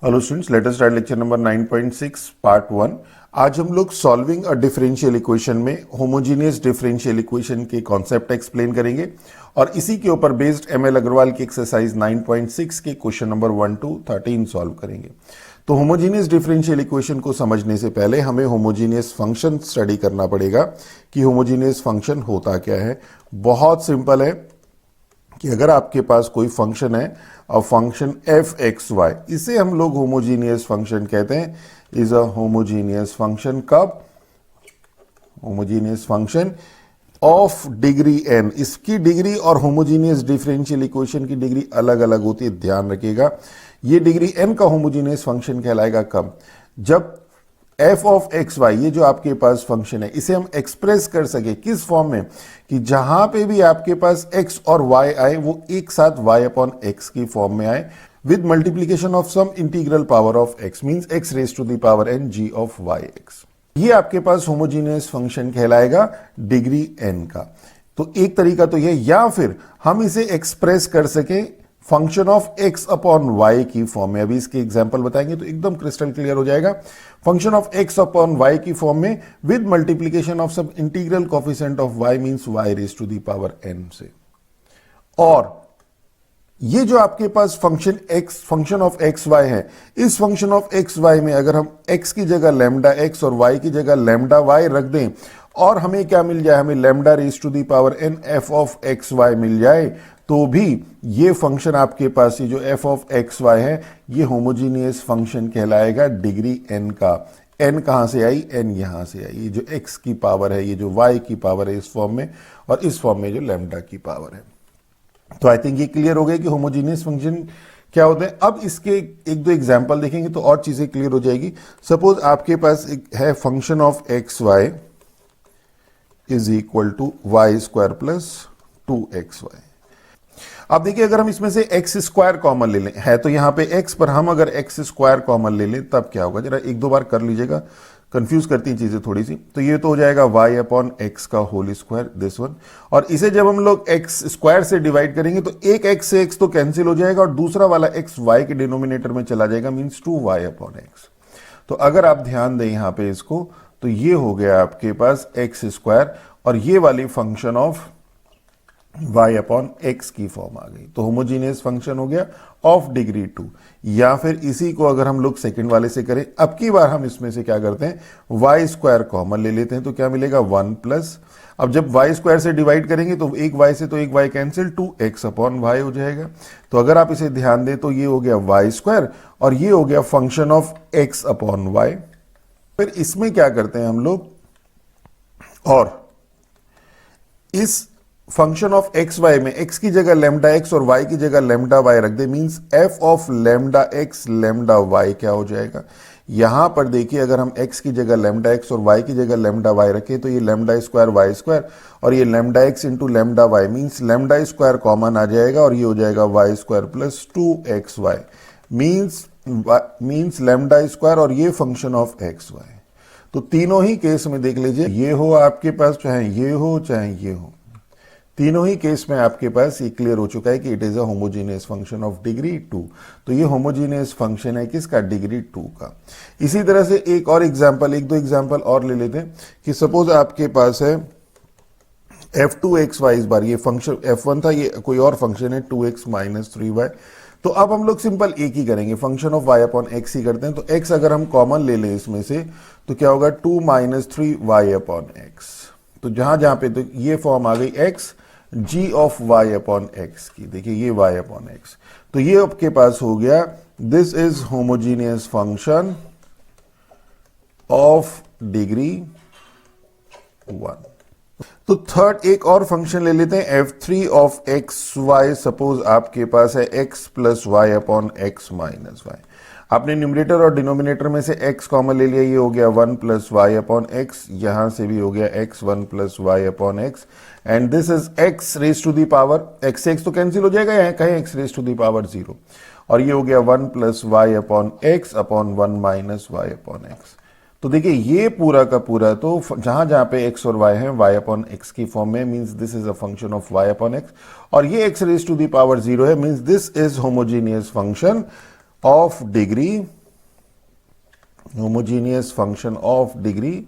Hello students, let us start lecture number 9.6 part 1। आज हम लोग सॉल्विंग अ डिफरेंशियल इक्वेशन में होमोजीनियस डिफरेंशियल इक्वेशन के कॉन्सेप्ट एक्सप्लेन करेंगे और इसी के ऊपर बेस्ड एमएल अग्रवाल की एक्सरसाइज 9.6 के क्वेश्चन नंबर 1 to 13 सॉल्व करेंगे। तो होमोजीनियस डिफरेंशियल इक्वेशन को समझने से पहले हमें होमोजीनियस फंक्शन स्टडी करना पड़ेगा कि होमोजीनियस फंक्शन होता क्या है। बहुत सिंपल है कि अगर आपके पास कोई फंक्शन है और फंक्शन एफ एक्स वाई, इसे हम लोग होमोजीनियस फंक्शन कहते हैं। इज अ होमोजीनियस फंक्शन कब? Homogeneous function of degree n. इसकी डिग्री और होमोजीनियस डिफरेंशियल इक्वेशन की डिग्री अलग अलग होती है, ध्यान रखिएगा। ये डिग्री एन का होमोजीनियस फंक्शन कहलाएगा कब? जब एफ ऑफ एक्स वाई, ये जो आपके पास फंक्शन है, इसे हम एक्सप्रेस कर सके किस फॉर्म में कि जहां पे भी आपके पास एक्स और वाई आए वो एक साथ वाई अपॉन एक्स की फॉर्म में आए with multiplication of some integral power of x, means x raise to the power n g of y x. ये आपके पास होमोजीनियस फंक्शन कहलाएगा डिग्री एन का। तो एक तरीका तो ये, या फिर हम इसे एक्सप्रेस कर सके function of x upon Y की फॉर्म में। अभी इसके एग्जांपल बताएंगे तो एकदम क्रिस्टल क्लियर हो जाएगा। Function of x upon Y की फॉर्म में विद मल्टीप्लीकेशन ऑफ सब integral coefficient of Y, means Y raise to the power N से। और ये जो आपके पास function X, function of x Y है, इस फंक्शन ऑफ एक्स वाई में अगर हम एक्स की जगह लैम्डा एक्स और वाई की जगह लैम्डा वाई रख दें और हमें क्या मिल जाए, हमें lambda raise to the power N F of x Y मिल जाए, तो भी ये फंक्शन आपके पास ये जो एफ ऑफ एक्स वाई है ये होमोजीनियस फंक्शन कहलाएगा डिग्री एन का। एन कहां से आई? एन यहां से आई। ये जो एक्स की पावर है, ये जो वाई की पावर है इस फॉर्म में, और इस फॉर्म में जो लैम्डा की पावर है। तो आई थिंक ये क्लियर हो गया कि होमोजीनियस फंक्शन क्या होते हैं। अब इसके एक दो एग्जाम्पल देखेंगे तो और चीजें क्लियर हो जाएगी। सपोज आपके पास एक है function of x y is equal to y square plus 2xy। अब देखिए, अगर हम इसमें से एक्स स्क्वायर कॉमन ले लें, है तो यहां पे एक्स, पर हम अगर एक्स स्क्वायर कॉमन ले लें तब क्या होगा, जरा एक दो बार कर लीजिएगा, कंफ्यूज करती हैं चीजें थोड़ी सी। तो ये तो हो जाएगा वाई अपॉन एक्स का होल स्क्वायर, दिस वन। और इसे जब हम लोग एक्स स्क्वायर से डिवाइड करेंगे तो एक एक्स से एक्स तो कैंसिल हो जाएगा और दूसरा वाला एक्स वाई के डिनोमिनेटर में चला जाएगा, मीन्स 2y अपॉन एक्स। तो अगर आप ध्यान दें यहां पे इसको, तो ये हो गया आपके पास एक्स स्क्वायर और ये वाली function of y upon x की फॉर्म आ गई। तो होमोजीनियस फंक्शन हो गया ऑफ डिग्री 2। या फिर इसी को अगर हम लोग सेकंड वाले से करें, अब की बार हम इसमें से क्या करते हैं, y स्क्वायर कॉमन ले लेते हैं, तो क्या मिलेगा 1 प्लस, अब जब y स्क्वायर से डिवाइड करेंगे तो एक y से तो एक y cancel, 2x upon y हो जाएगा। तो अगर आप इसे ध्यान दें तो ये हो गया y स्क्वायर और ये हो गया function of x upon y। फिर इसमें क्या करते हैं हम लोग, और इस फंक्शन ऑफ एक्स वाई में एक्स की जगह लैम्डा एक्स और वाई की जगह लैम्डा वाई रख दे, means F of lambda X lambda Y क्या हो जाएगा। यहां पर देखिए, अगर हम एक्स की जगह लैम्डा एक्स और वाई की जगह लैम्डा वाई रखें तो ये लैम्डा स्क्वायर वाई स्क्वायर और ये lambda X into lambda Y, means lambda square common आ जाएगा और ये हो जाएगा Y square plus 2xy, means lambda square और ये फंक्शन ऑफ एक्स वाई। तो तीनों ही केस में देख लीजिए, ये हो आपके पास, चाहे ये हो चाहे ये हो, तीनों ही केस में आपके पास ये क्लियर हो चुका है कि it is a homogeneous function of degree 2। तो ये होमोजीनियस फंक्शन है किसका? डिग्री 2 का। इसी तरह से एक और एग्जांपल, एक दो एग्जांपल और ले लेते हैं कि सपोज आपके पास है f2xy, इस बार ये फंक्शन f1 था, ये कोई और फंक्शन है 2x माइनस 3y। तो अब हम लोग सिंपल एक ही करेंगे, function of y upon x ही करते हैं। तो x अगर हम कॉमन ले लें इसमें से तो क्या होगा, 2 माइनस 3y अपॉन एक्स। तो जहां जहां पे तो ये फॉर्म आ गई x g of y upon x की, देखिए ये y अपॉन एक्स। तो ये आपके पास हो गया, this is homogeneous function of degree 1। तो थर्ड एक और फंक्शन ले लेते हैं, f3 of x Y. Suppose आपके पास है x plus y upon x minus y. आपने न्यूमरेटर और डिनोमिनेटर में से x कॉमन ले लिया, ये हो गया 1 प्लस वाई अपॉन एक्स, यहां से भी हो गया x 1 plus y upon x, and this is x raise to the power, x से x तो कैंसिल हो जाएगा, यहाँ कहें x raise to the power 0, और ये हो गया 1 plus y upon x upon 1 minus y upon x. तो देखिए ये पूरा का पूरा, तो जहां जहां पे x और y है y अपॉन एक्स की फॉर्म में, means this is a function of y upon x, और ये x raise to the power 0 है, means this is homogeneous function of degree, homogeneous function of degree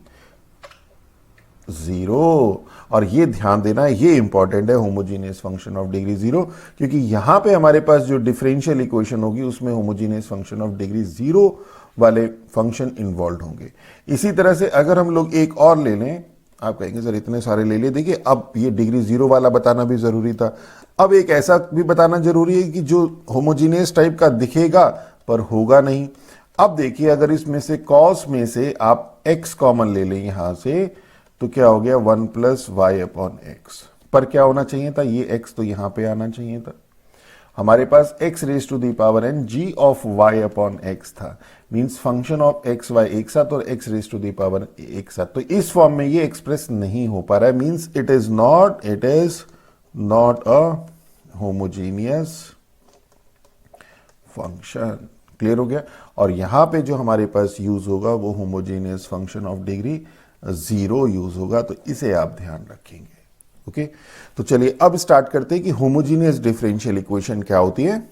0। और ये ध्यान देना, ये इंपॉर्टेंट है, होमोजीनियस फंक्शन ऑफ डिग्री 0, क्योंकि यहां पे हमारे पास जो डिफरेंशियल इक्वेशन होगी उसमें होमोजीनियस फंक्शन ऑफ डिग्री 0 वाले फंक्शन इन्वॉल्व होंगे। इसी तरह से अगर हम लोग एक और ले लें, आप कहेंगे सर इतने सारे ले लिए, देखिए अब ये डिग्री 0 वाला बताना भी जरूरी था, अब एक ऐसा भी बताना जरूरी है कि जो होमोजीनियस टाइप का दिखेगा पर होगा नहीं। अब देखिए अगर इसमें से कॉस में से आप x कॉमन ले लें यहां से, तो क्या हो गया 1 प्लस वाई अपॉन एक्स, पर क्या होना चाहिए था, ये x तो यहां पे आना चाहिए था। हमारे पास x raise to the power n g of y upon x था, means function of x y एक साथ और x raise to the power एक साथ, तो इस फॉर्म में ये एक्सप्रेस नहीं हो पा रहा है, means it is not a homogeneous function. Clear हो गया। और यहां पे जो हमारे पास यूज होगा वो homogeneous function of degree 0 use होगा, तो इसे आप ध्यान रखेंगे। ओके, तो चलिए अब स्टार्ट करते हैं कि होमोजीनियस डिफरेंशियल इक्वेशन क्या होती है।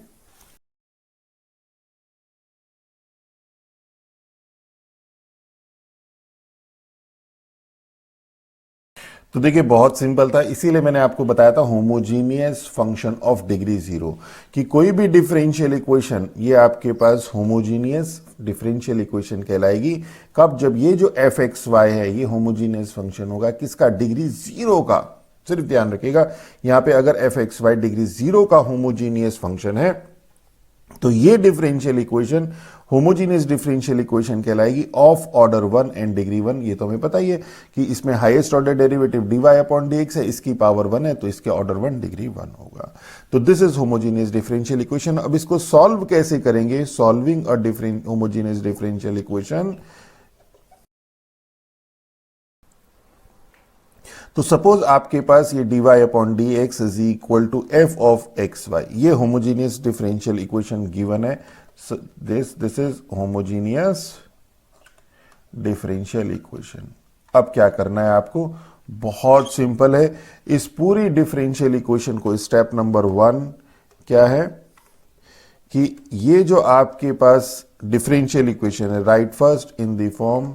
तो देखिए बहुत सिंपल था, इसीलिए मैंने आपको बताया था होमोजीनियस फंक्शन ऑफ डिग्री 0, कि कोई भी डिफरेंशियल इक्वेशन ये आपके पास होमोजीनियस डिफरेंशियल इक्वेशन कहलाएगी कब, जब ये जो एफ एक्स वाई है ये होमोजीनियस फंक्शन होगा किसका, डिग्री 0 का। सिर्फ ध्यान रखिएगा यहां पे अगर एफ एक्स वाई डिग्री 0 का होमोजीनियस फंक्शन है तो ये differential equation homogeneous differential equation कहलाएगी ऑफ ऑर्डर 1 एंड डिग्री 1। ये तो हमें पता ही है कि इसमें highest order derivative dy upon dx है, इसकी पावर 1 है तो इसके ऑर्डर 1 डिग्री 1 होगा। तो this is homogeneous differential equation. अब इसको सॉल्व कैसे करेंगे, solving a homogeneous differential equation. तो सपोज आपके पास ये dy upon d x is equal to f of x y, ये होमोजीनियस डिफरेंशियल इक्वेशन गिवन है। This is homogeneous differential equation. अब क्या करना है आपको, बहुत सिंपल है। इस पूरी डिफरेंशियल इक्वेशन को स्टेप नंबर 1 क्या है कि ये जो आपके पास डिफरेंशियल इक्वेशन है, right first in the form,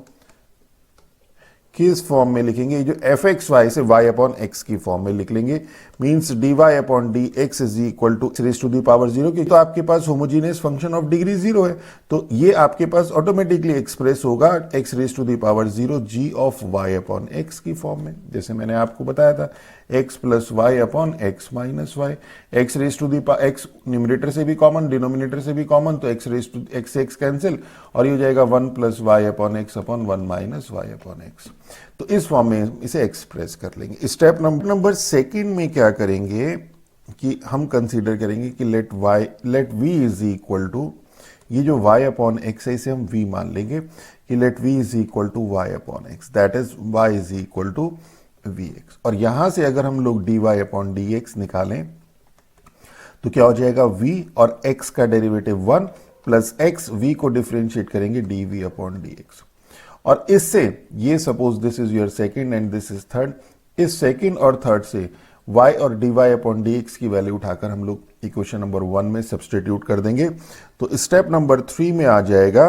किस फॉर्म में लिखेंगे, जो एफ एक्स वाई से y अपॉन एक्स की फॉर्म में लिख लेंगे, means dy upon d x is equal to raise to the power 0, क्योंकि तो आपके पास होमोजीनियस फंक्शन ऑफ डिग्री 0 है, तो ये आपके पास ऑटोमेटिकली एक्सप्रेस होगा x raise to the power 0 g of y upon x की फॉर्म में, जैसे मैंने आपको बताया था x plus y upon x minus y. X raise to the x numerator से भी कॉमन, डिनोमिनेटर से भी कॉमन, तो x रेज टू एक्स से एक्स कैंसिल और ये हो जाएगा 1 plus y upon x upon 1 minus y upon x. तो इस फॉर्म में इसे एक्सप्रेस कर लेंगे। स्टेप नंबर सेकंड में क्या करेंगे कि हम कंसीडर करेंगे कि let v is equal to, ये जो y अपॉन एक्स है इसे हम v मान लेंगे कि let v is equal to y upon x, that is y is equal to vx। और यहां से अगर हम लोग dy अपॉन dx निकालें तो क्या हो जाएगा, v और x का डेरिवेटिव 1 प्लस x, v को डिफरेंशिएट करेंगे dv अपॉन dx। और इससे ये suppose this is your second and this is third, इस सेकंड और थर्ड से y और dy अपॉन dx की वैल्यू उठाकर हम लोग इक्वेशन नंबर 1 में सब्स्टिट्यूट कर देंगे। तो स्टेप नंबर 3 में आ जाएगा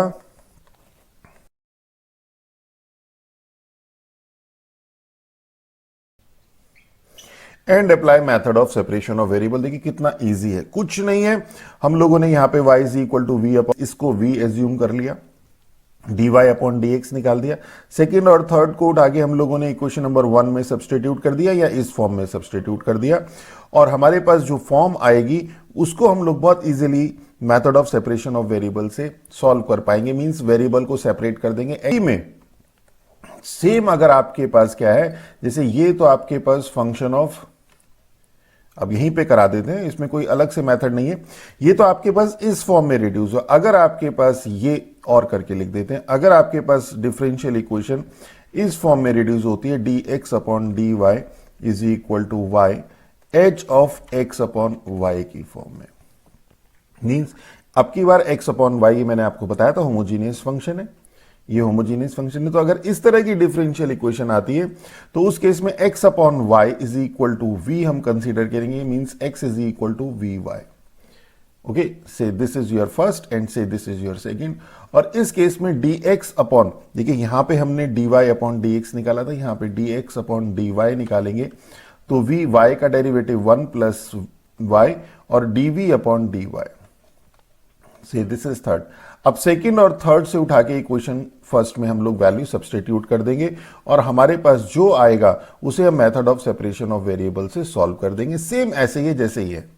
and apply method of separation of variable. देखिए कितना इजी है, कुछ नहीं है, हम लोगों ने यहां पे y is equal to v upon, इसको v एज्यूम कर लिया, dy अपॉन dx निकाल दिया, सेकंड और थर्ड को उठा के हम लोगों ने इक्वेशन नंबर 1 में सब्स्टिट्यूट कर दिया या इस फॉर्म में सब्स्टिट्यूट कर दिया, और हमारे पास जो फॉर्म आएगी उसको हम लोग बहुत easily method of separation of variable से सॉल्व कर पाएंगे, मींस वेरिएबल को सेपरेट कर देंगे। ए में सेम अगर आपके पास क्या है, जैसे ये तो आपके पास फंक्शन ऑफ, अब यहीं पे करा देते हैं, इसमें कोई अलग से मेथड नहीं है, ये तो आपके पास इस फॉर्म में रिड्यूस हो। अगर आपके पास ये और करके लिख देते हैं, अगर आपके पास डिफरेंशियल इक्वेशन इस फॉर्म में रिड्यूस होती है, d x upon d y is equal to y h of x upon Y की फॉर्म में, मीन्स अब की बार एक्स अपॉन वाई मैंने आपको बताया था होमोजीनियस फंक्शन है, ये होमोजीनियस फंक्शन है। तो अगर इस तरह की डिफरेंशियल इक्वेशन आती है तो उस केस में x upon y is equal to v हम कंसीडर करेंगे, means x is equal to v y. Okay, say this is your first and say this is your second. और इस केस में dx अपॉन, देखिए यहां पे हमने dy अपॉन dx निकाला था, यहां पे dx अपॉन dy निकालेंगे तो vy का डेरिवेटिव 1 प्लस y और dv अपॉन dy, से दिस इज थर्ड। अब सेकंड और थर्ड से उठा के इक्वेशन फर्स्ट में हम लोग वैल्यू सब्सटीट्यूट कर देंगे और हमारे पास जो आएगा उसे हम method of separation of variable से सॉल्व कर देंगे, सेम ऐसे ही जैसे ही है।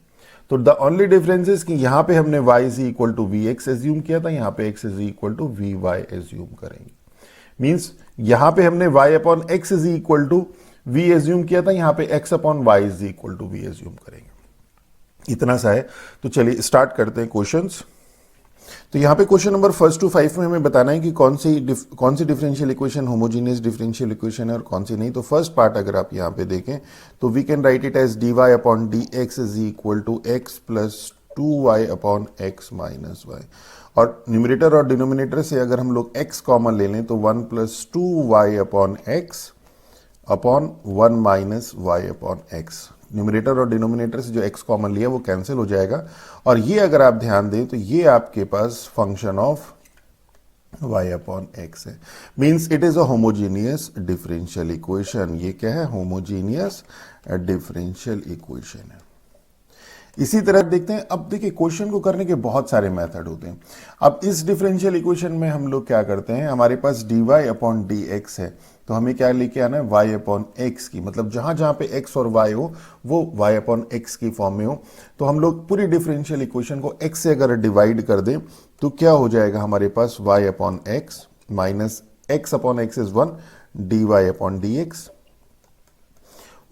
तो द ओनली डिफरेंस इज कि यहां पे हमने y is equal to v x assume किया था, यहां पे x is equal to v y assume करेंगे। मींस यहां पे हमने y upon x is equal to v assume किया था, यहां पे x upon y is equal to v assume करेंगे। इतना सा है। तो चलिए स्टार्ट करते हैं क्वेश्चंस। तो यहां पे क्वेश्चन नंबर 1 to 5 में हमें बताना है कि कौन सी differential equation homogeneous differential equation है और कौन सी नहीं। तो फर्स्ट पार्ट अगर आप यहां पे देखें तो we can write it as dy upon dx is equal to x plus 2y upon x minus y। और न्यूमरेटर और डिनोमिनेटर से अगर हम लोग x कॉमन ले लें तो 1 plus 2y upon x upon 1 minus y upon x। Numerator और डिनोमिनेटर से जो x कॉमन लिया वो कैंसिल हो जाएगा और ये अगर आप ध्यान दें तो ये आपके पास function of y upon x है। Means it is a homogeneous differential equation. ये क्या है? होमोजीनियस डिफरेंशियल इक्वेशन है। इसी तरह देखते हैं। अब देखिए क्वेश्चन को करने के बहुत सारे मेथड होते हैं। अब इस डिफरेंशियल इक्वेशन में हम लोग क्या करते हैं, हमारे पास dy अपॉन dx है तो हमें क्या लेके आना है? y अपॉन x की, मतलब जहां जहां पे x और y हो वो y अपॉन x की फॉर्म में हो। तो हम लोग पूरी डिफरेंशियल इक्वेशन को x से अगर डिवाइड कर दें तो क्या हो जाएगा हमारे पास? y upon x minus x upon x is 1 dy upon dx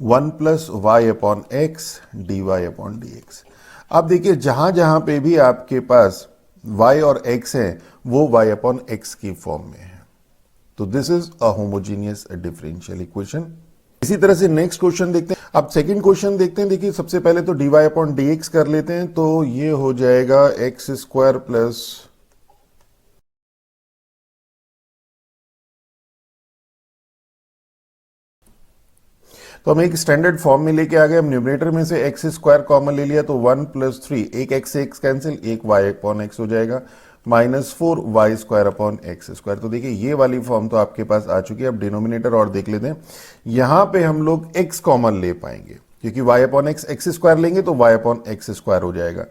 1 plus y upon x d y upon d x. अब देखिए जहां जहां पे भी आपके पास y और x है वो y अपॉन एक्स की फॉर्म में है। तो this is a homogeneous differential equation. इसी तरह से नेक्स्ट क्वेश्चन देखते हैं। अब सेकंड क्वेश्चन देखते हैं। देखिए सबसे पहले तो dy अपॉन dx कर लेते हैं तो ये हो जाएगा एक्स स्क्वायर प्लस तो हम एक स्टैंडर्ड फॉर्म में लेके आ गए। हम न्यूमरेटर में से एक्स स्क्वायर कॉमन ले लिया तो 1 प्लस 3, एक एक्स से एक्स कैंसिल, एक वाई अपॉन एक्स हो जाएगा minus 4 y square upon x square. तो देखिए ये वाली फॉर्म तो आपके पास आ चुकी है। अब डिनोमिनेटर और देख लेते हैं। यहां पे हम लोग एक्स कॉमन ले पाएंगे क्योंकि y upon x x square लेंगे तो वाई अपॉन एक्स स्क्वायर हो जाएगा।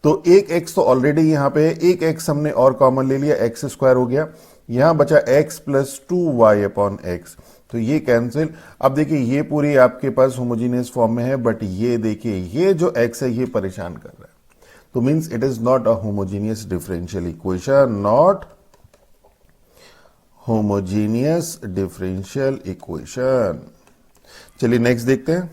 तो एक एक्स तो ऑलरेडी यहां पे है, एक एक्स हमने और कॉमन ले लिया, एक्स स्क्वायर हो गया। यहां बचा x plus 2 y upon x, तो ये कैंसिल। अब देखिए ये पूरी आपके पास होमोजीनियस फॉर्म में है, बट ये देखिए ये जो x है ये परेशान कर रहा है। तो means it is not a homogeneous differential equation, not homogeneous differential equation. चलिए नेक्स्ट देखते हैं।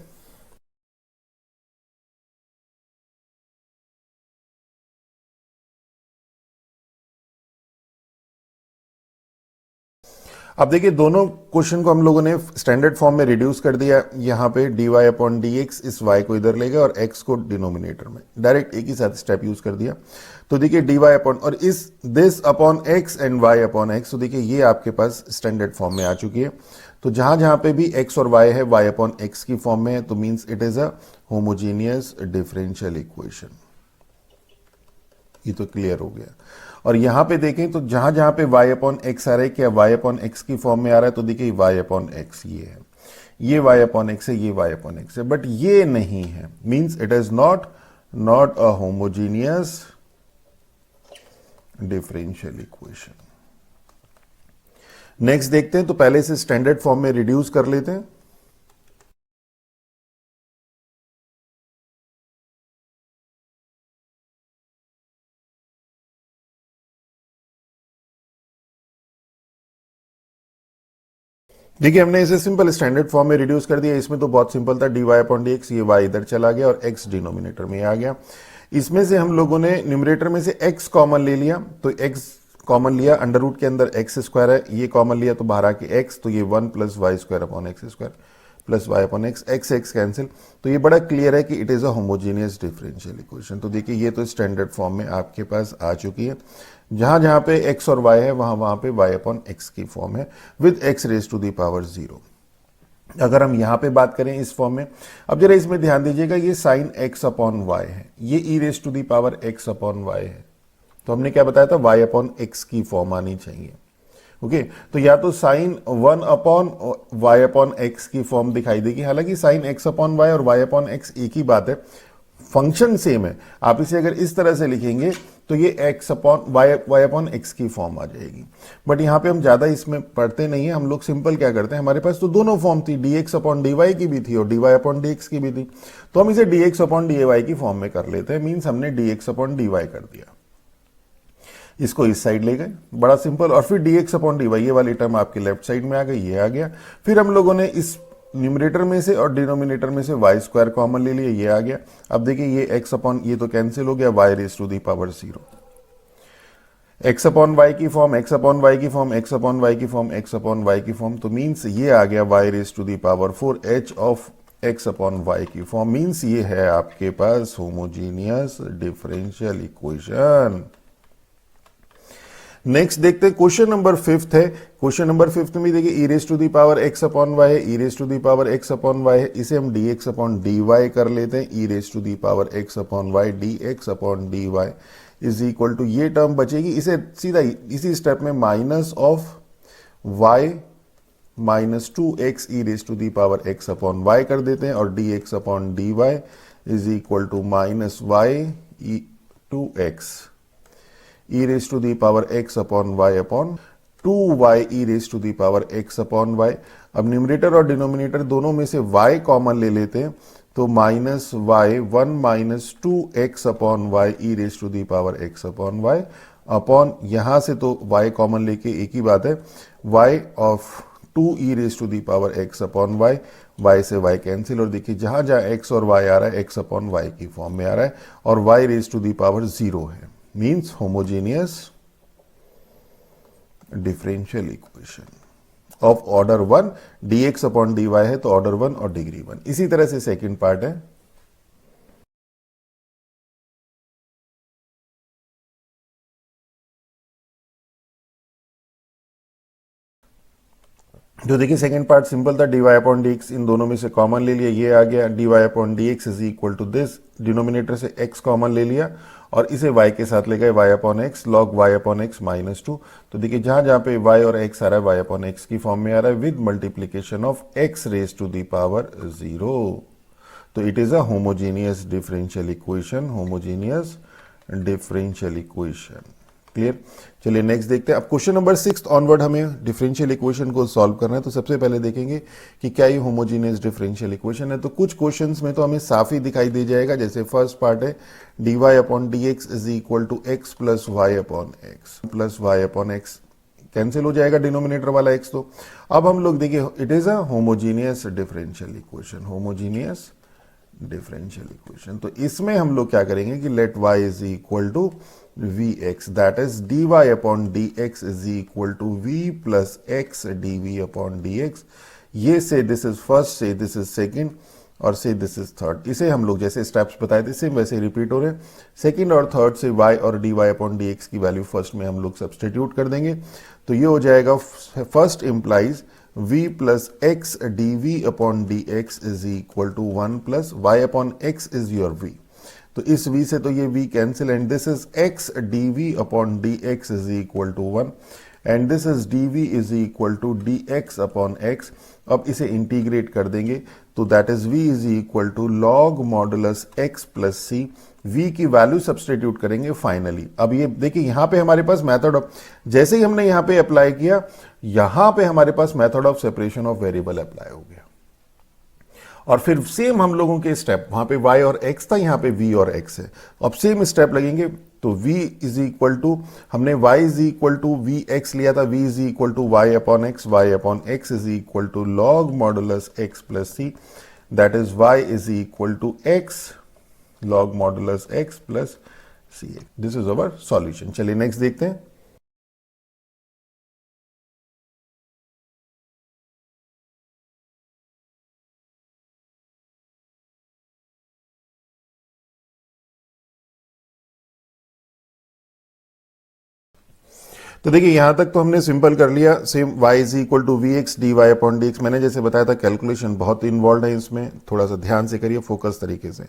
अब देखिए दोनों क्वेश्चन को हम लोगों ने स्टैंडर्ड फॉर्म में रिड्यूस कर दिया। यहां पे dy अपॉन dx इस y को इधर ले गए और x को डिनोमिनेटर में डायरेक्ट एक ही साथ स्टेप यूज कर दिया। तो देखिए dy अपॉन और इस this upon x and y upon x, तो देखिए ये आपके पास स्टैंडर्ड फॉर्म में आ चुकी है। तो जहां जहां पे भी x और y है y अपॉन x की फॉर्म में है, तो means it is a homogeneous differential equation. ये तो क्लियर हो गया। और यहां पे देखें तो जहां जहां पे y अपॉन एक्स आ रहा है, क्या y अपॉन एक्स की फॉर्म में आ रहा है? तो देखिए y अपॉन एक्स ये है, ये y अपॉन एक्स है, ये y अपॉन एक्स है, बट ये नहीं है। Means it is not a homogeneous differential equation. Next देखते हैं। तो पहले से स्टैंडर्ड फॉर्म में रिड्यूस कर लेते हैं। देखिए हमने इसे सिंपल स्टैंडर्ड फॉर्म में रिड्यूस कर दिया। इसमें तो बहुत सिंपल था, dy अपॉन dx, ये y इधर चला गया और x डिनोमिनेटर में आ गया। इसमें से हम लोगों ने न्यूमरेटर में से x कॉमन ले लिया, तो x कॉमन लिया, अंडर रूट के अंदर x स्क्वायर है, ये कॉमन लिया तो बाहर आके x, तो ये 1 plus y square upon x square plus y upon x, x x cancel. तो ये बड़ा क्लियर है कि it is a homogeneous differential equation. तो देखिए ये तो स्टैंडर्ड फॉर्म में आपके पास आ चुकी है। जहां जहां पे x और y है वहां वहां पे y अपॉन एक्स की फॉर्म है with x raise to the power 0। अगर हम यहां पे बात करें इस फॉर्म में, अब जरा इसमें ध्यान दीजिएगा, ये साइन एक्स अपॉन वाई है, ये e raise to the power x upon y है। तो हमने क्या बताया था, वाई अपॉन एक्स की फॉर्म आनी चाहिए। ओके तो या तो sine one upon y upon x की फॉर्म दिखाई देगी, हालांकि साइन एक्स अपॉन वाई और वाई अपॉन एक्स एक ही बात है, फंक्शन सेम है। आप इसे अगर इस तरह से लिखेंगे तो ये x upon y upon x की फॉर्म आ जाएगी। बट यहां पे हम ज्यादा इसमें पढ़ते नहीं है, हम लोग सिंपल क्या करते हैं, हमारे पास तो दोनों फॉर्म थी, d x upon d y की भी थी और d y upon d x की भी थी, तो हम इसे d x upon d y की फॉर्म में कर लेते हैं। मीन्स हमने d x upon d y कर दिया, इसको इस साइड ले गए, बड़ा सिंपल। और फिर d x upon d y, ये वाली टर्म आपके लेफ्ट साइड में आ गई, ये आ गया। फिर हम लोगों ने इस न्यूमरेटर में से और डिनोमिनेटर में से वाई स्क्वायर कॉमन ले लिया, ये आ गया। अब देखिए ये एक्स अपॉन ये तो कैंसिल हो गया, y raise to the power 0, x upon Y की फॉर्म, एक्स अपॉन वाई की फॉर्म, एक्स अपॉन वाई की फॉर्म, एक्स अपॉन वाई की फॉर्म, तो मीन्स ये आ गया y raise to the power 4 h of x upon Y की form. Means ये है आपके पास होमोजीनियस डिफरेंशियल इक्वेशन। नेक्स्ट देखते हैं क्वेश्चन नंबर 5 है। क्वेश्चन नंबर 5 में देखिए e raise to the power x upon y है, e raise to the power x upon y है, इसे हम d x upon d y कर लेते हैं। E raise to the power x upon y d x upon d y is equal to, ये term बचेगी, इसे सीधा इसी स्टेप में minus of y minus 2x e raise to the power x upon y कर देते हैं, और d x upon d y is equal to minus y e 2x e raise to the power x upon y upon 2y e raise to the power x upon y. अब numerator और denominator दोनों में से y common ले लेते हैं, तो minus y 1 minus 2x upon y e raise to the power x upon y upon, यहां से तो y कॉमन लेके एक ही बात है, y of 2 e raise to the power x upon y, y से y कैंसिल, और देखिए जहां जहां x और y आ रहा है x अपॉन y की फॉर्म में आ रहा है, और y raise to the power 0 है। Means homogeneous differential equation of order 1, dx upon dy है तो ऑर्डर 1 और डिग्री 1। इसी तरह से सेकंड पार्ट है, जो देखिए सेकंड पार्ट सिंपल था, dy अपॉन dx इन दोनों में से कॉमन ले लिया, ये आ गया, dy upon dx is equal to this, denominator से x कॉमन ले लिया और इसे y के साथ ले गए, y upon x log y upon x minus 2। तो देखिए जहां जहां पे y और x आ रहा है y अपॉन एक्स की फॉर्म में आ रहा है with multiplication of x raise to the power 0। तो it is a homogeneous differential equation, homogeneous differential equation. Clear. चलिए नेक्स्ट देखते हैं। अब क्वेश्चन नंबर 6 ऑनवर्ड हमें डिफरेंशियल इक्वेशन को सॉल्व करना है। तो सबसे पहले देखेंगे कि क्या ये होमोजीनियस डिफरेंशियल इक्वेशन है। तो कुछ क्वेश्चंस में तो हमें साफ ही दिखाई दे जाएगा, जैसे फर्स्ट पार्ट है d y upon d x is equal to x plus y upon x, plus y upon x cancel हो जाएगा डिनोमिनेटर वाला एक्स। तो अब हम लोग देखिए it is a homogeneous differential equation, homogeneous differential equation. तो इसमें हम लोग क्या करेंगे कि let y is equal to v x, that is d y upon d x is equal to v plus x d v upon d x. ये say this is first, say this is second, और say this is third. इसे हम लोग जैसे steps बताए थे same वैसे repeat हो रहे हैं। सेकेंड और थर्ड से y और d y upon d x की वैल्यू फर्स्ट में हम लोग सब्सटीट्यूट कर देंगे। तो ये हो जाएगा, first implies v plus x d v upon d x is equal to 1 plus y upon x is your v। तो इस v से तो ये v cancel, and this is x dv upon dx is equal to 1, and this is dv is equal to dx upon x। अब इसे integrate कर देंगे तो that is v is equal to log modulus x plus c। v की value substitute करेंगे finally. अब ये देखिए यहां पे हमारे पास मेथड ऑफ, जैसे ही हमने यहां पे अप्लाई किया, यहां पे हमारे पास method of separation of variable apply हो गया, और फिर सेम हम लोगों के स्टेप, वहां पे y और x था, यहां पे v और x है। अब सेम स्टेप लगेंगे, तो v इज इक्वल टू, हमने y is equal to v x लिया था, v is equal to y upon x is equal to log modulus x plus c, that is y is equal to x log modulus x plus c. This is our solution. चलिए next देखते हैं। तो देखिए यहां तक तो हमने simple कर लिया। Same y is equal to v x d y upon d x. मैंने जैसे बताया था कैलकुलेशन बहुत इन्वॉल्व है इसमें, थोड़ा सा ध्यान से करिए फोकस तरीके से।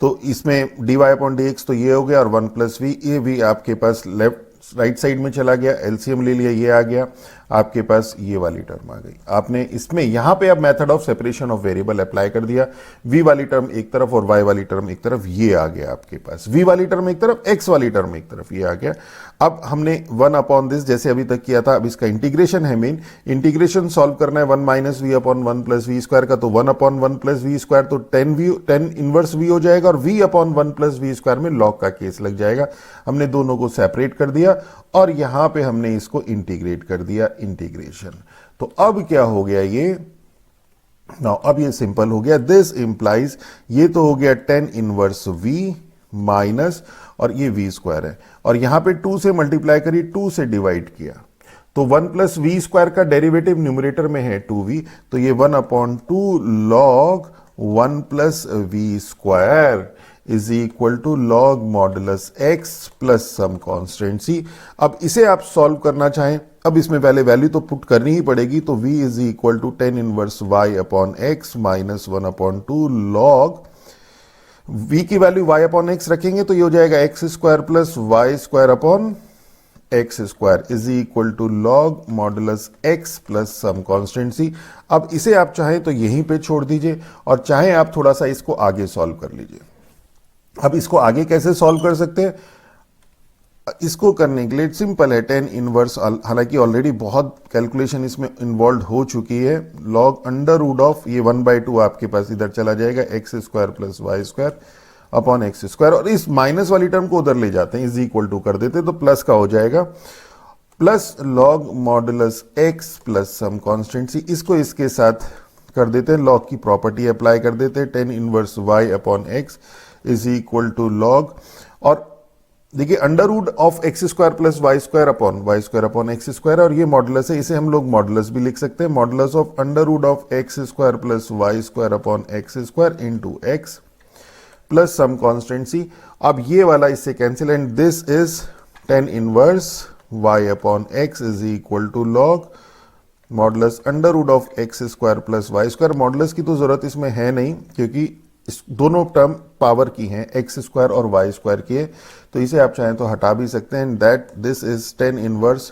तो इसमें d y upon d x तो ये हो गया, और वन प्लस वी, ये भी आपके पास लेफ्ट राइट साइड में चला गया, एलसीएम ले लिया, ये आ गया आपके पास, ये वाली टर्म आ गई। आपने इसमें यहां पे अब method of separation of variable apply कर दिया। v वाली टर्म एक तरफ और y वाली टर्म एक तरफ, ये आ गया आपके पास। v वाली टर्म एक तरफ, x वाली टर्म एक तरफ, ये आ गया। अब हमने वन अपॉन दिस जैसे अभी तक किया था, अब इसका इंटीग्रेशन है मेन। इंटीग्रेशन सॉल्व करना है one minus v upon one plus v square का, तो one upon one plus v square तो टेन इनवर्स वी हो जाएगा, और v upon one plus v square में लॉग का केस लग जाएगा। हमने दोनों को सेपरेट कर दिया और यहां पे हमने इसको इंटीग्रेट कर दिया, इंटीग्रेशन। तो अब क्या हो गया ये, नाउ अब ये सिंपल हो गया। दिस इंप्लाइज, ये तो हो गया टेन इनवर्स v माइनस, और ये v स्क्वायर है, और यहां पे 2 से मल्टीप्लाई करिए, 2 से डिवाइड किया, तो 1 प्लस वी स्क्वायर का डेरिवेटिव न्यूमरेटर में है 2v, तो ये 1 upon 2 log 1 plus v square is equal to log modulus x plus some constant c। अब इसे आप सॉल्व करना चाहें, अब इसमें पहले वैल्यू तो पुट करनी ही पड़ेगी, तो v is equal to tan inverse y upon x minus one upon two log, v की वैल्यू y अपॉन एक्स रखेंगे तो ये हो जाएगा x square plus y square upon x square is equal to log modulus x plus some constant c। अब इसे आप चाहें तो यहीं पे छोड़ दीजिए, और चाहें आप थोड़ा सा इसको आगे सॉल्व कर लीजिए। अब इसको आगे कैसे सॉल्व कर सकते हैं, इसको करने के लिए सिंपल है, टेन इनवर्स, हालांकि ऑलरेडी बहुत कैलकुलेशन इसमें इन्वॉल्व हो चुकी है, लॉग अंडर रूट ऑफ ये 1/2 आपके पास इधर चला जाएगा, x square plus y square upon x square, और इस माइनस वाली टर्म को उधर ले जाते हैं, इज इक्वल टू कर देते तो प्लस का हो जाएगा, plus log modulus x plus some constant c. इसको इसके साथ कर देते हैं, लॉग की प्रॉपर्टी अप्लाई कर देते हैं, tan inverse y upon x is equal to log, और देखिए under root of x square plus y square upon x square, और ये मॉडुलस है, इसे हम लोग मॉडुलस भी लिख सकते हैं, modulus of under root of x square plus y square upon x square into x plus some constant c. अब ये वाला इससे cancel, and this is tan inverse y upon x is equal to log modulus under root of x square plus y square. Modulus की तो जरूरत इसमें है नहीं, क्योंकि इस दोनों टर्म पावर की हैं, एक्स स्क्वायर और वाई स्क्वायर की है, तो इसे आप चाहें तो हटा भी सकते हैं। That this is tan inverse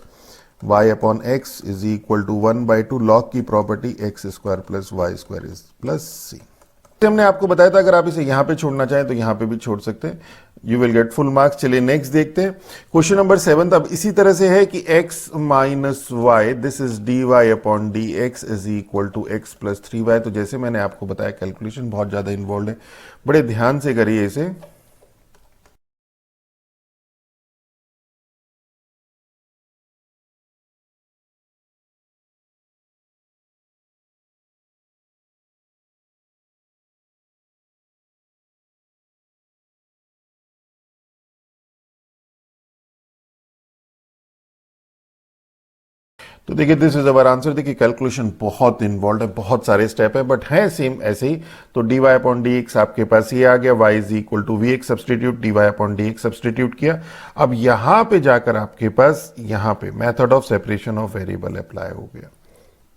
y upon x is equal to 1/2 log की property x square plus y square is plus c. हमने आपको बताया था अगर आप इसे यहां पे छोड़ना चाहें तो यहां पे भी छोड़ सकते हैं, you will get full marks. चलिए नेक्स्ट देखते हैं, क्वेश्चन नंबर 7। अब इसी तरह से है कि x minus y, this is d y upon d x is equal to x plus 3y। तो जैसे मैंने आपको बताया कैलकुलेशन बहुत ज्यादा इन्वॉल्व है, बड़े ध्यान से करिए इसे। तो देखिए दिस इज अवर आंसर। देखिए कैलकुलेशन बहुत इन्वॉल्व है, बहुत सारे स्टेप है, बट है सेम ऐसे ही। तो d y upon d x आपके पास ये आ गया, y is equal to v x substitute, d y upon d x substitute किया। अब यहां पे जाकर आपके पास यहां पे method of separation of variable apply हो गया।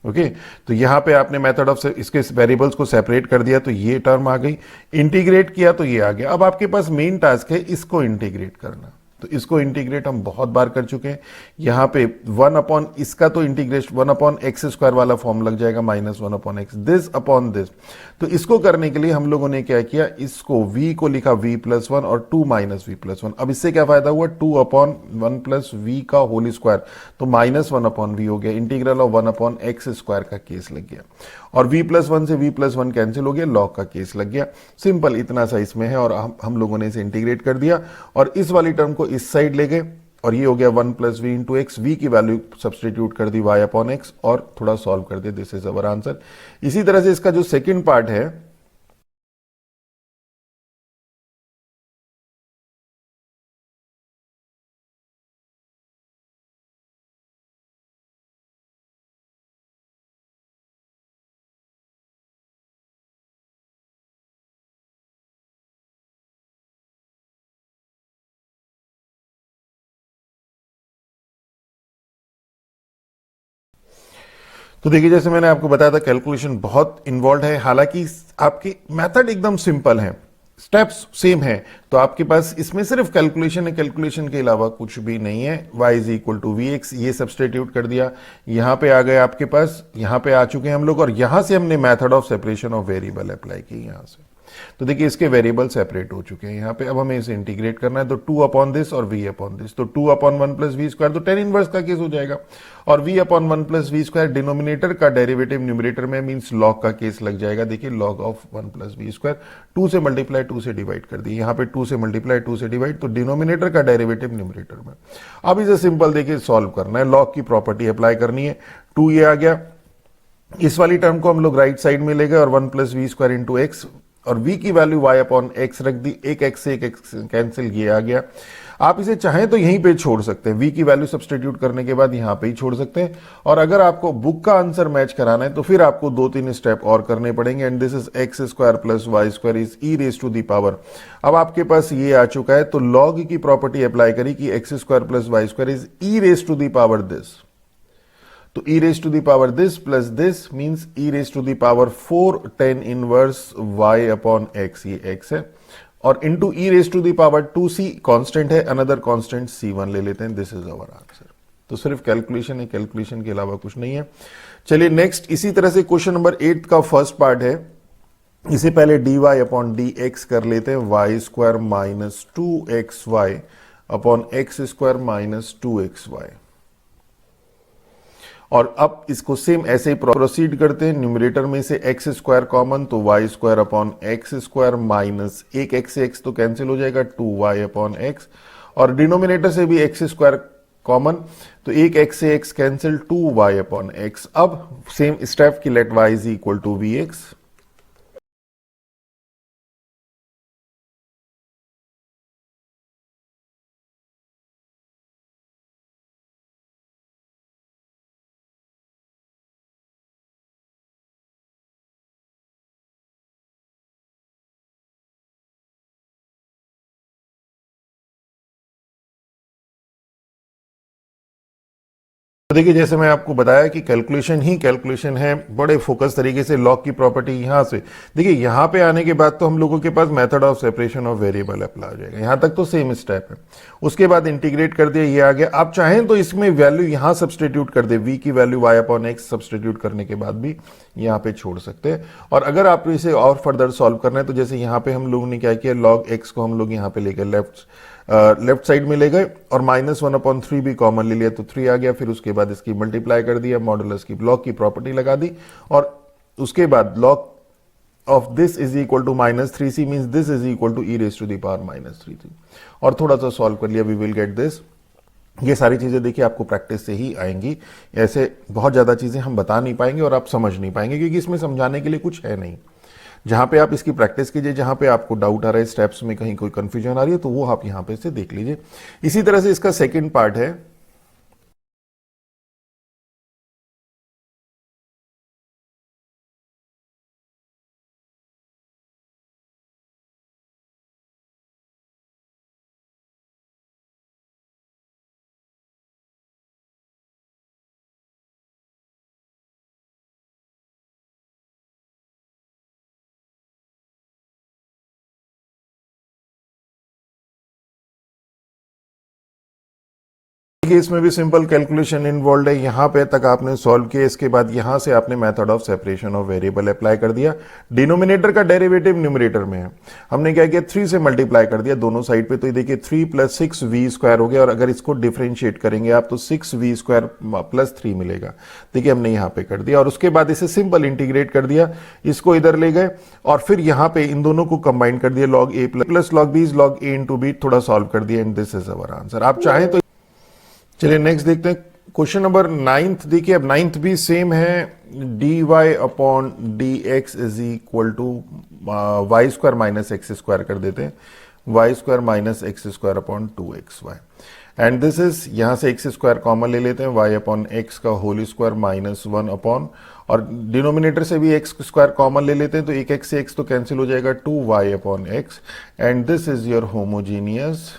ओके तो यहां पे आपने मेथड ऑफ इसके वेरिएबल्स को सेपरेट कर दिया, तो ये टर्म आ गई, इंटीग्रेट किया तो ये आ गया। अब आपके पास मेन टास्क है इसको इंटीग्रेट करना, तो इसको इंटीग्रेट हम बहुत बार कर चुके हैं। यहां पे 1 अपॉन इसका तो इंटीग्रेशन 1 अपॉन एक्स स्क्वायर वाला फॉर्म लग जाएगा, minus 1 upon x, this upon this. तो इसको करने के लिए हम लोगों ने क्या किया, इसको v को लिखा v प्लस वन और 2 माइनस वी प्लस वन। अब इससे क्या फायदा हुआ, 2 अपॉन 1 प्लस वी का होल स्क्वायर, तो माइनस 1 अपॉन वी हो गया, integral of 1 upon x square का केस लग गया, और v प्लस वन से v प्लस वन कैंसिल हो गया, लॉग का केस लग गया। सिंपल इतना सा इसमें है, और हम लोगों ने इसे इंटीग्रेट कर दिया, और इस वाली टर्म को इस साइड ले गए, और ये हो गया 1 plus v into x, v की वैल्यू सब्सटीट्यूट कर दी वाई अपॉन एक्स, और थोड़ा सॉल्व कर दिया, दिस इज अवर आंसर। इसी तरह से इसका जो सेकेंड पार्ट है, तो देखिए जैसे मैंने आपको बताया था कैलकुलेशन बहुत इन्वॉल्व है, हालांकि आपके मेथड एकदम सिंपल है, स्टेप्स सेम है। तो आपके पास इसमें सिर्फ कैलकुलेशन है, कैलकुलेशन के अलावा कुछ भी नहीं है। y is equal to v x, ये सब्सटीट्यूट कर दिया, यहां पे आ गए आपके पास, यहां पे आ चुके हैं हम लोग, और यहां से हमने method of separation of variable apply की यहां से। तो देखिए इसके वेरिएबल सेपरेट हो चुके हैं यहाँ पे। अब हमें इसे इंटीग्रेट करना है, तो 2 अपॉन दिस और v अपॉन दिस, तो 2 अपॉन 1 प्लस वी स्क्वायर, तो टेन इनवर्स का केस हो जाएगा। और v upon 1 plus v square denominator का डेरिवेटिव न्यूमरेटर में मींस लॉग का केस लग जाएगा। देखिए log of 1 plus v square, 2 से मल्टीप्लाई 2 से डिवाइड कर दी, यहाँ पे 2 से मल्टीप्लाई 2 से डिवाइड, तो डिनोमिनेटर का डेरिवेटिव न्यूमरेटर में। अब इसे सिंपल देखिए सॉल्व करना है, लॉग की प्रॉपर्टी अप्लाई करनी है। 2 ये आ गया, इस वाली टर्म को हम लोग राइट साइड में ले गए और 1 plus v square into x, और v की वैल्यू y अपॉन x रख दी, एक x से एक x कैंसिल, ये आ गया। आप इसे चाहें तो यहीं पे छोड़ सकते हैं, v की वैल्यू सब्सटीट्यूट करने के बाद यहां पे ही छोड़ सकते हैं। और अगर आपको बुक का आंसर मैच कराना है तो फिर आपको 2-3 स्टेप और करने पड़ेंगे। And this is x square plus y square is e raise to the power. अब आपके पास ये आ चुका है, तो लॉग की प्रॉपर्टी अप्लाई करी कि x square plus y square is e raise to the power this, तो e raised to the power this plus this means e raised to the power 4 tan inverse y upon x, ये x है, और into e raised to the power 2c constant है, another constant c1 ले लेते हैं। This is our answer. तो सिर्फ calculation है, कैलकुलेशन के अलावा कुछ नहीं है। चलिए नेक्स्ट, इसी तरह से क्वेश्चन नंबर 8 का फर्स्ट पार्ट है, इसे पहले dy अपॉन dx कर लेते हैं, y square minus 2xy upon x square minus 2xy। और अब इसको सेम ऐसे ही प्रोसीड करते हैं, न्यूमरेटर में से एक्स स्क्वायर कॉमन, तो y square upon x square minus एक एक्स से एक्स तो कैंसिल हो जाएगा, 2y अपॉन एक्स, और डिनोमिनेटर से भी एक्स स्क्वायर कॉमन, तो एक एक्स से x cancel, 2y upon x. अब सेम स्टेप की let y is equal to v x. तो देखिए जैसे मैं आपको बताया कि कैलकुलेशन ही कैलकुलेशन है, बड़े फोकस तरीके से लॉग की प्रॉपर्टी यहां से देखिए, यहां पे आने के बाद तो हम लोगों के पास method of separation of variable apply हो जाएगा। यहां तक तो सेम स्टेप है, उसके बाद इंटीग्रेट कर दिया, ये आ गया। आप चाहें तो इसमें वैल्यू यहां सब्सटीट्यूट कर दे, v की value y upon x substitute करने के बाद भी यहां पे छोड़ सकते हैं। और अगर आप इसे और फर्दर सॉल्व करना है तो जैसे यहां पे हम लोगों ने क्या किया, लॉग एक्स को हम लोग यहां पे लेकर लेफ्ट साइड में ले गए और -1/3 भी कॉमन ले लिया, तो 3 आ गया। फिर उसके बाद इसकी मल्टीप्लाई कर दिया, मॉडुलस की लॉग की प्रॉपर्टी लगा दी, और उसके बाद log of this is equal to -3c means this is equal to e raise to the power -3c, और थोड़ा सा सॉल्व कर लिया, वी विल गेट दिस। ये सारी चीजें देखिए आपको प्रैक्टिस से ही आएंगी, ऐसे बहुत ज्यादा चीजें हम बता नहीं पाएंगे और आप समझ नहीं पाएंगे, क्योंकि इसमें समझाने के लिए कुछ है नहीं। जहां पे आप इसकी प्रैक्टिस कीजिए, जहां पे आपको डाउट आ रहा है, स्टेप्स में कहीं कोई कंफ्यूजन आ रही है, तो वो आप यहां पे से देख लीजिए। इसी तरह से इसका सेकंड पार्ट है, इसमें भी सिंपल कैलकुलेशन इन्वॉल्व है। यहां पे तक आपने सॉल्व किया, इसके बाद यहां से आपने method of separation of variable apply कर दिया। डिनोमिनेटर का डेरिवेटिव न्यूमरेटर में है, हमने क्या किया, 3 से मल्टीप्लाई कर दिया दोनों साइड पे, तो ये देखिए 3 + 6v स्क्वायर हो गया। और अगर इसको डिफरेंशिएट करेंगे आप तो 6v स्क्वायर + 3 मिलेगा। देखिए हमने यहां पे कर दिया, और उसके बाद इसे सिंपल इंटीग्रेट कर दिया, इसको इधर ले गए और फिर यहां पे इन दोनों को कंबाइन कर दिया, log a plus log b log a into b, थोड़ा सॉल्व कर दिया, and this is our answer. आप चाहें तो चलिए नेक्स्ट देखते हैं क्वेश्चन नंबर 9। देखिए अब 9th भी सेम है, dy upon dx is equal to y square minus x square कर देते हैं, y square minus x square upon 2xy, and this is यहां से एक्स स्क्वायर कॉमन ले लेते हैं, वाई अपॉन एक्स का होल स्क्वायर -1 अपॉन, और डिनोमिनेटर से भी एक्स स्क्वायर कॉमन ले लेते हैं, तो एक एक्स से एक्स तो कैंसिल हो जाएगा, 2y upon x, and this is your homogeneous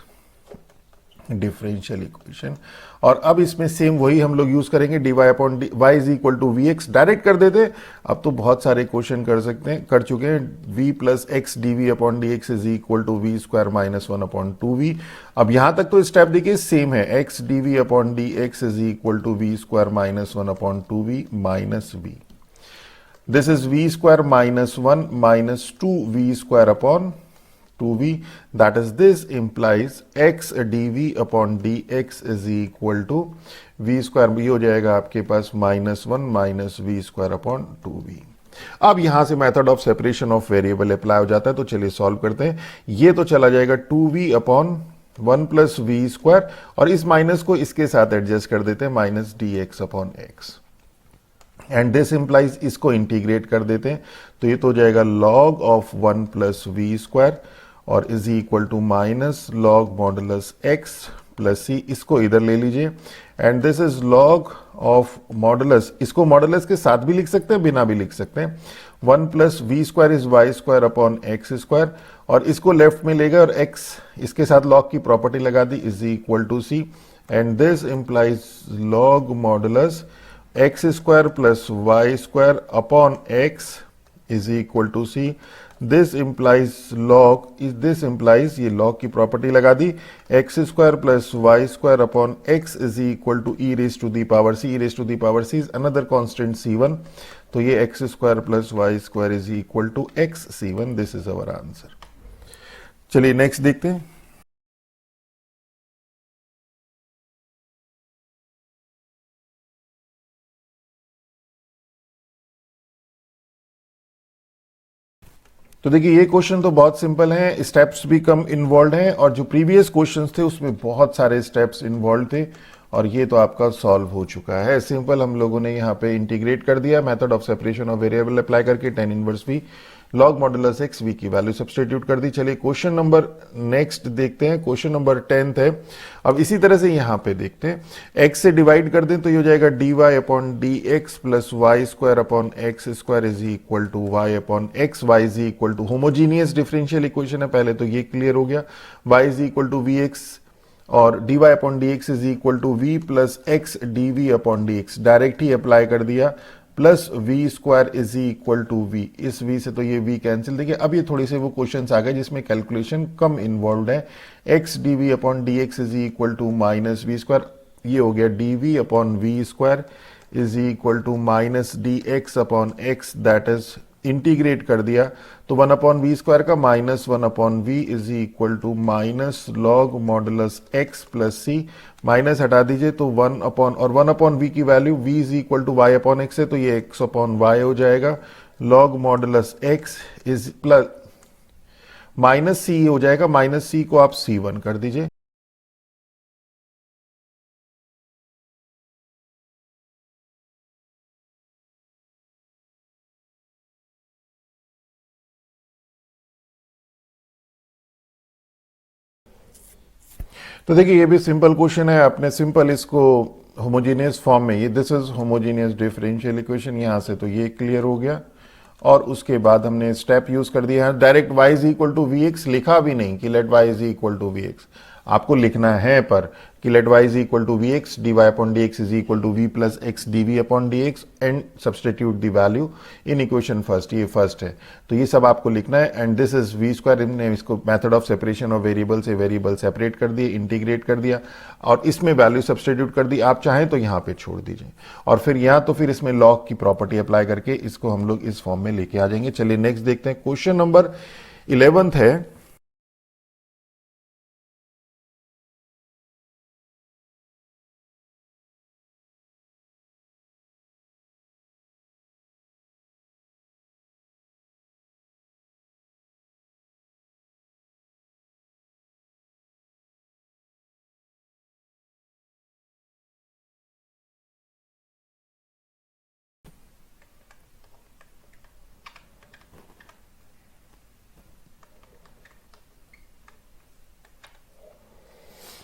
differential equation. और अब इसमें सेम वही हम लोग यूज करेंगे, dy upon y is equal to v x, direct कर देते। अब तो बहुत सारे क्वेश्चन कर चुके हैं। v plus x d v upon d x is equal to v square minus one upon two v. अब यहां तक तो स्टेप देखिए सेम है, x d v upon d x is equal to v square minus one upon two v minus v. This is v square minus 1 minus 2v square upon 2v, that is this implies x dv upon dx is equal to v square, ये हो जाएगा आपके पास minus one minus v square upon 2v। अब यहां से method of separation of variable apply हो जाता है, तो चलिए सॉल्व करते हैं। ये तो चला जाएगा 2v upon 1 plus v square, और इस माइनस को इसके साथ एडजस्ट कर देते हैं, minus d x upon x. And this implies, इसको इंटीग्रेट कर देते हैं, तो ये तो हो जाएगा log of 1 plus v square और is equal to minus log modulus x plus c. इसको इधर ले लीजिए, and this is log of modulus, इसको मॉडुलस के साथ भी लिख सकते हैं, बिना भी लिख सकते हैं। 1 plus v square is y square upon x square, और इसको लेफ्ट में लेगा और एक्स इसके साथ लॉग की प्रॉपर्टी लगा दी, is equal to c. And this implies log modulus x square plus y square upon x is equal to c. This implies log, this implies, ये लॉग की प्रॉपर्टी लगा दी, x square plus y square upon x is equal to e raise to the power c. E raise to the power c is another constant C1, तो ये x square plus y square is equal to x C1। This is our answer. चलिए next देखते हैं। तो देखिए ये question तो बहुत सिंपल है, स्टेप्स भी कम इन्वॉल्व हैं, और जो प्रीवियस क्वेश्चंस थे उसमें बहुत सारे स्टेप्स इन्वॉल्व थे, और ये तो आपका सॉल्व हो चुका है। सिंपल हम लोगों ने यहाँ पे इंटीग्रेट कर दिया, method of separation of variable apply करके, tan inverse v log modulus x v की वैल्यू सब्स्टिट्यूट कर दी। चलिए क्वेश्चन नंबर नेक्स्ट देखते हैं, क्वेश्चन नंबर 10th है। अब इसी तरह से यहाँ पे देखते हैं, x से डिवाइड कर दें तो ये हो जाएगा dy upon d x plus y square upon x square is equal to y upon x. Y is equal to, homogeneous differential equation है, पहले तो ये क्लियर हो गया। y is equal to v x और dy upon d x is equal to v plus x d v upon d x, direct ही apply कर दिया, plus v square is equal to v. इस v से तो ये v cancel. देखिए अब ये थोड़ी से वो क्वेश्चंस आ गए जिसमें कैलकुलेशन कम इन्वॉल्व है। X d v upon d x is equal to minus v square, ये हो गया d v upon v square is equal to minus d x upon x, that is integrate कर दिया तो 1 अपॉन वी स्क्वायर का minus 1 upon v is equal to minus log modulus x plus c. Minus हटा दीजिए तो 1 upon, और 1 upon we की value v is equal to y upon x है, तो ये x अपॉन वाई हो जाएगा। Log modulus x is plus minus c हो जाएगा, माइनस सी को आप c1 कर दीजिए। तो देखिए ये भी सिंपल क्वेश्चन है, आपने सिंपल इसको होमोजेनियस फॉर्म में, ये this is homogeneous differential equation, यहां से तो ये क्लियर हो गया। और उसके बाद हमने स्टेप यूज कर दिया है, direct y is equal to v x, लिखा भी नहीं कि let y is equal to v x, आपको लिखना है पर कि let y is equal to v x, d y upon d x is equal to v plus x d v upon d x, and substitute the value in equation first, ये first है तो ये सब आपको लिखना है। And this is we square, हमने इसको method of separation of variable से वेरिएबल सेपरेट कर दिए, इंटीग्रेट कर दिया और इसमें वैल्यू सब्सटीट्यूट कर दी। आप चाहें तो यहाँ पे छोड़ दीजिए और फिर यहाँ तो फिर इसमें लॉग की प्रॉपर्टी अप्लाई करके इसको हम लोग इस फॉर्म में लेके आ जाएंगे। चलिए नेक्स्ट देखते हैं, क्वेश्चन नंबर 11th है।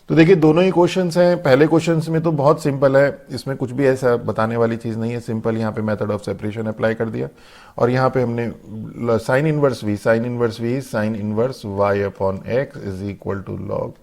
तो देखिए दोनों ही क्वेश्चंस हैं। पहले क्वेश्चंस में तो बहुत सिंपल है, इसमें कुछ भी ऐसा बताने वाली चीज़ नहीं है, सिंपल यहाँ पे मेथड ऑफ सेपरेशन अप्लाई कर दिया और यहाँ पे हमने sine inverse v, sine inverse v sine inverse y upon x is equal to log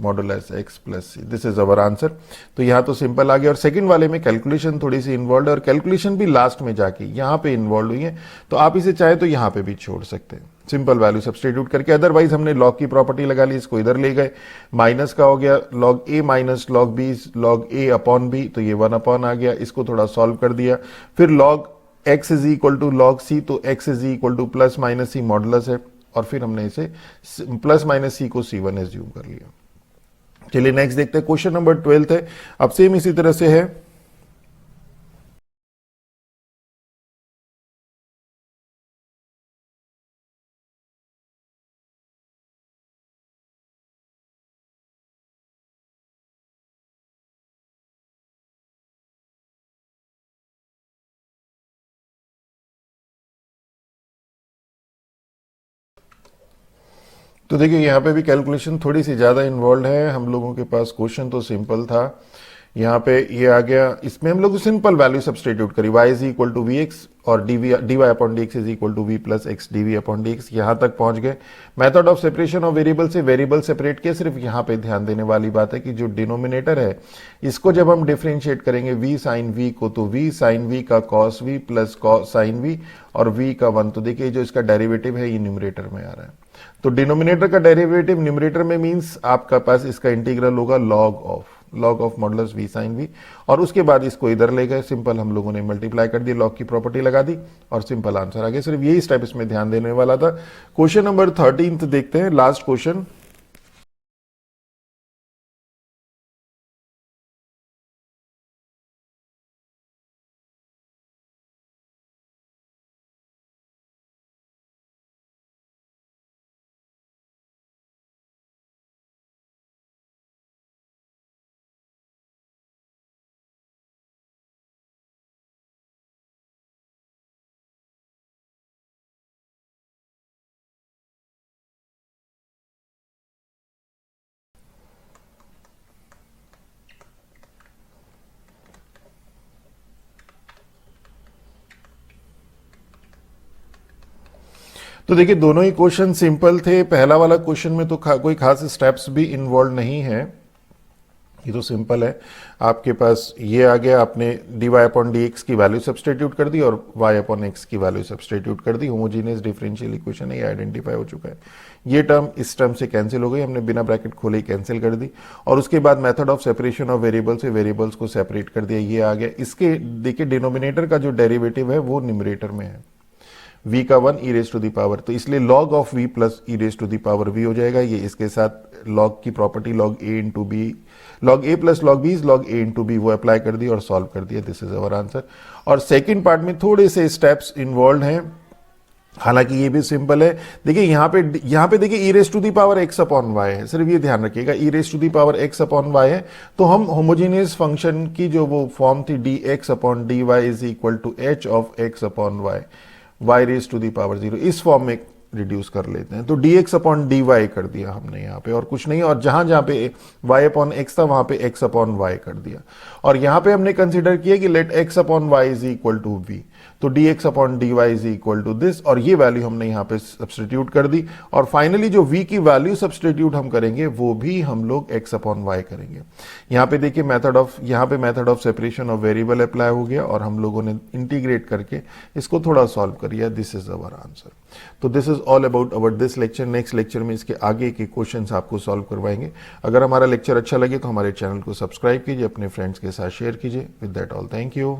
modulus x plus c, this is our answer. तो यहाँ तो सिंपल आ गया। और सेकंड वाले में कैलकुलेशन थोड़ी सी इन्वॉल्व है और कैलकुलेशन भी लास्ट में जाके यहाँ पे इन्वॉल्व हुई है, तो आप इसे चाहे तो यहाँ पे भी छोड़ सकते हैं, सिंपल वैल्यू सब्सटीट्यूट करके। अदरवाइज हमने लॉग की प्रॉपर्टी लगा ली, इसको इधर ले गए, माइनस का हो गया लॉग ए माइनस लॉग बी, लॉग ए अपॉन बी, तो ये 1 अपॉन आ गया, इसको थोड़ा सॉल्व कर दिया। फिर log x is equal to log c, तो x is equal to plus minus c modulus है, और फिर हमने इसे प्लस माइनस सी को C1 एज्यूम कर लिया। चलिए नेक्स्ट देखते हैं, क्वेश्चन नंबर 12 है। अब सेम इसी तरह से है, तो देखिए यहाँ पे भी कैलकुलेशन थोड़ी सी ज़्यादा इन्वॉल्व है। हम लोगों के पास क्वेश्चन तो सिंपल था, यहाँ पे ये आ गया, इसमें हम लोग सिंपल वैल्यू सब्सटीट्यूट करी, y is equal to v x और d y upon d x is equal to v plus x d v upon d x, यहाँ तक पहुंच गए। Method of separation of variable से वेरिएबल सेपरेट किया। सिर्फ यहाँ पे ध्यान देने वाली बात है कि जो डिनोमिनेटर है इसको जब हम डिफ्रेंशिएट करेंगे v साइन v को, तो v साइन v का cos v plus sign v और v का 1, तो देखिए जो इसका डेरिवेटिव है ये न्यूमरेटर में आ रहा है, तो डिनोमिनेटर का डेरिवेटिव न्यूमरेटर में मींस आपका पास इसका इंटीग्रल होगा log of modulus v sine v, और उसके बाद इसको इधर ले गए, सिंपल हम लोगों ने मल्टीप्लाई कर दिया, लॉग की प्रॉपर्टी लगा दी और सिंपल आंसर आ गया। सिर्फ यही स्टेप इसमें ध्यान देने वाला था। क्वेश्चन नंबर 13 देखते हैं, लास्ट क्वेश्चन। तो देखिए दोनों ही क्वेश्चन सिंपल थे। पहला वाला क्वेश्चन में तो कोई खास स्टेप्स भी इन्वॉल्व नहीं है, ये तो सिंपल है। आपके पास ये आ गया, आपने d y upon d x की वैल्यू सब्सटीट्यूट कर दी और वाई अपॉन एक्स की वैल्यू सब्सटीट्यूट कर दी। होमोजीनियस डिफरेंशियल इक्वेशन है, ये आइडेंटिफाई हो चुका है। ये टर्म इस टर्म से कैंसिल हो गई, हमने बिना ब्रैकेट खोले ही कैंसिल कर दी। और उसके बाद method of separation of variable से वेरिएबल्स को सेपरेट कर दिया, ये आ गया। इसके देखिए डिनोमिनेटर का जो डेरिवेटिव है वो न्यूमरेटर में है, v का 1 e raise to the power, तो इसलिए log of v plus e raise to the power v हो जाएगा। ये इसके साथ log की property log a into b, log a plus log b log a into b, वो अप्लाई कर दी और सॉल्व कर दिया। This is our answer. और सेकंड पार्ट में थोड़े से स्टेप्स इन्वॉल्व हैं, हालांकि ये भी सिंपल है। देखिए यहाँ पे देखिए e raise to the power x upon y है, सिर्फ ये ध्यान रखिएगा e raise to the power x upon y है, तो हम होमोजेनियस फंक्शन की जो वो फॉर्म थी d x upon d y is equal to h of x upon y, y raise to the power 0, इस फॉर्म में रिड्यूस कर लेते हैं। तो dx अपॉन dy कर दिया हमने यहाँ पे, और कुछ नहीं, और जहां जहां पे y अपॉन x था वहां पे x अपॉन y कर दिया। और यहाँ पे हमने कंसिडर किया कि let x upon y is equal to v, तो dx upon dy is equal to this, और ये वैल्यू हमने यहाँ पे सब्सटीट्यूट कर दी। और फाइनली जो v की वैल्यू सब्सटीट्यूट हम करेंगे वो भी हम लोग x अपॉन y करेंगे। यहाँ पे देखिए method of separation of variable apply हो गया और हम लोगों ने इंटीग्रेट करके इसको थोड़ा सॉल्व कर लिया। This is our answer. तो this is all about our this lecture. Next lecture में इसके आगे के क्वेश्चंस आपको सॉल्व करवाएंगे। अगर हमारा लेक्चर अच्छा लगे तो हमारे चैनल को सब्सक्राइब कीजिए, अपने फ्रेंड्स के साथ शेयर कीजिए। With that all, thank you.